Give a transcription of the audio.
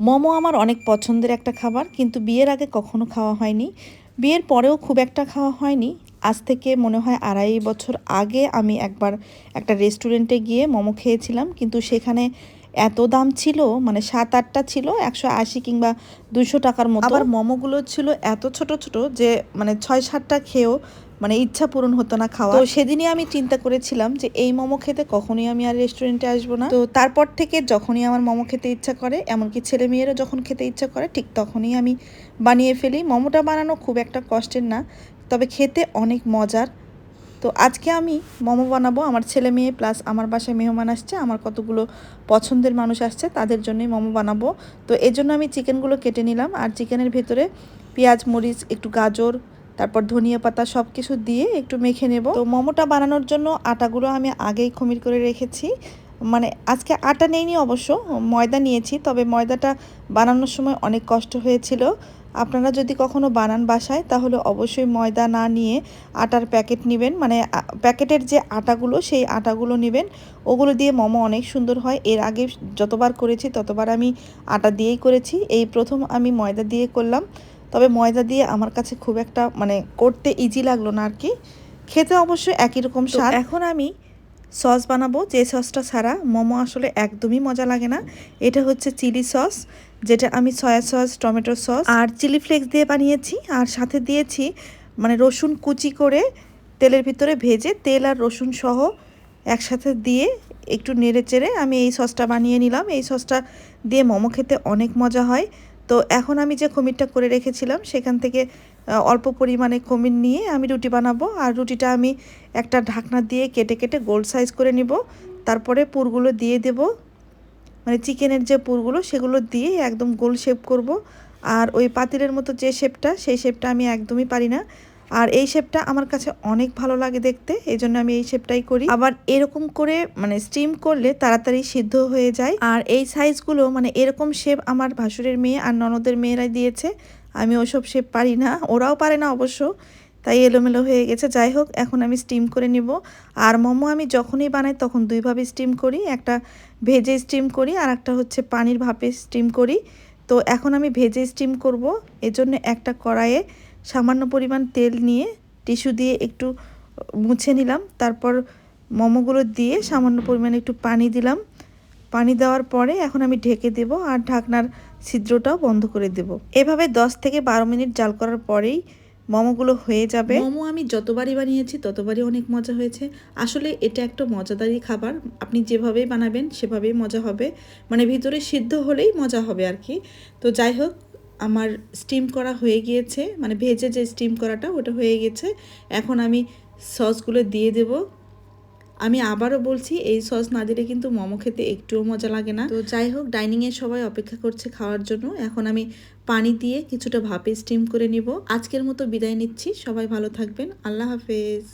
মোমো আমার অনেক পছন্দের একটা খাবার, কিন্তু বিয়ের আগে কখনো খাওয়া হয়নি। বিয়ের পরেও খুব একটা খাওয়া হয়নি। আজ থেকে মনে হয় 2.5 বছর আগে আমি একবার একটা রেস্টুরেন্টে গিয়ে মোমো খেয়েছিলাম, কিন্তু সেখানে এত দাম ছিল, মানে 7-8টা ছিল 180 কিংবা 200 টাকার মতো। আবার মোমোগুলো ছিল এত ছোট ছোট যে মানে 6-7টা খেয়েও মানে ইচ্ছা পূরণ হতো না খাওয়া। তো সেদিনই আমি চিন্তা করেছিলাম যে এই মোমো খেতে কখনোই আমি আর রেস্টুরেন্টে আসবো না। তো তারপর থেকে যখনই আমার মোমো খেতে ইচ্ছা করে, এমনকি ছেলে মেয়েরও যখন খেতে ইচ্ছা করে, ঠিক তখনই আমি বানিয়ে ফেলি। মোমোটা বানানো খুব একটা কষ্টের না, তবে খেতে অনেক মজার। তো আজকে আমি মোমো বানাবো আমার ছেলে মেয়ে প্লাস আমার বাসায় মেহমান আসছে, আমার কতগুলো পছন্দের মানুষ আসছে, তাদের জন্যই মোমো বানাবো। তো এই জন্য আমি চিকেনগুলো কেটে নিলাম, আর চিকেনের ভেতরে পেঁয়াজ, মরিচ, একটু গাজর, তারপর ধনিয়া পাতা সব কিছু দিয়ে একটু মেখে নেব। তো মোমোটা বানানোর জন্য আটাগুলো আমি আগেই খমির করে রেখেছি। মানে আজকে আটা নেইনি অবশ্য, ময়দা নিয়েছি, তবে ময়দাটা বানানোর সময় অনেক কষ্ট হয়েছিল। আপনারা যদি কখনো বানান বাসায়, তাহলে অবশ্যই ময়দা না নিয়ে আটার প্যাকেট নেবেন, মানে প্যাকেটের যে আটাগুলো সেই আটাগুলো নেবেন, ওগুলো দিয়ে মোমো অনেক সুন্দর হয়। এর আগে যতবার করেছি ততবার আমি আটা দিয়েই করেছি, এই প্রথম আমি ময়দা দিয়ে করলাম। তবে ময়দা দিয়ে আমার কাছে খুব একটা মানে করতে ইজি লাগলো না আর কি, খেতে অবশ্যই একই রকম স্বাদ। এখন আমি সস বানাবো, যে সসটা ছাড়া মোমো আসলে একদমই মজা লাগে না। এটা হচ্ছে চিলি সস, যেটা আমি সয়া সস, টমেটো সস আর চিলি ফ্লেক্স দিয়ে বানিয়েছি। আর সাথে দিয়েছি মানে রসুন কুচি করে তেলের ভিতরে ভেজে, তেল আর রসুন সহ একসাথে দিয়ে একটু নেড়ে চেড়ে আমি এই সসটা বানিয়ে নিলাম। এই সসটা দিয়ে মোমো খেতে অনেক মজা হয়। তো এখন আমি যে খমিরটা করে রেখেছিলাম সেখান থেকে অল্প পরিমাণে খমির নিয়ে আমি রুটি বানাবো। আর রুটিটা আমি একটা ঢাকনা দিয়ে কেটে কেটে গোল সাইজ করে নিব। তারপরে পুরগুলো দিয়ে দেব, মানে চিকেনের যে পুরগুলো সেগুলো দিয়ে একদম গোল শেপ করব। আর ওই পাতিলের মতো যে শেপটা, সেই শেপটা আমি একদমই পারি না। আর এই শেপটা আমার কাছে অনেক ভালো লাগে দেখতে, এই জন্য আমি এই শেপটাই করি। আবার এরকম করে মানে স্টিম করলে তাড়াতাড়ি সিদ্ধ হয়ে যায়। আর এই সাইজগুলো মানে এরকম শেপ আমার ভাসুরের মেয়ে আর ননদের মেয়েরাই দিয়েছে, আমি ওসব শেপ পারি না, ওরাও পারে না অবশ্য, তাই এলোমেলো হয়ে গেছে। যাই হোক, এখন আমি স্টিম করে নিব। আর মোমো আমি যখনই বানাই তখন দুইভাবে স্টিম করি, একটা ভেজে স্টিম করি আর একটা হচ্ছে পানির ভাপে স্টিম করি। তো এখন আমি ভেজে স্টিম করব, এজন্য একটা কড়াইয়ে সামান্য পরিমাণ তেল নিয়ে টিস্যু দিয়ে একটু মুছে নিলাম। তারপর মোমোগুলো দিয়ে সামান্য পরিমাণে একটু পানি দিলাম। পানি দেওয়ার পরে এখন আমি ঢেকে দেব আর ঢাকনার ছিদ্রটাও বন্ধ করে দেব। এভাবে 10 থেকে 12 মিনিট জাল করার পরেই মোমোগুলো হয়ে যাবে। মোমো আমি যতবারই বানিয়েছি ততবারই অনেক মজা হয়েছে। আসলে এটা একটা মজাদারই খাবার, আপনি যেভাবেই বানাবেন সেভাবেই মজা হবে, মানে ভিতরে সিদ্ধ হলেই মজা হবে আর কি। তো যাই হোক, আমার স্টিম করা হয়ে গিয়েছে, মানে ভেজে যে স্টিম করাটা ওটা হয়ে গেছে। এখন আমি সসগুলো দিয়ে দেব। আমি আবারও বলছি, এই সস না দিলে কিন্তু মোমো খেতে একটুও মজা লাগে না। তো যাই হোক, ডাইনিংয়ে সবাই অপেক্ষা করছে খাওয়ার জন্য। এখন আমি পানি দিয়ে কিছুটা ভাপে স্টিম করে নিব। আজকের মতো বিদায় নিচ্ছি, সবাই ভালো থাকবেন, আল্লাহ হাফেজ।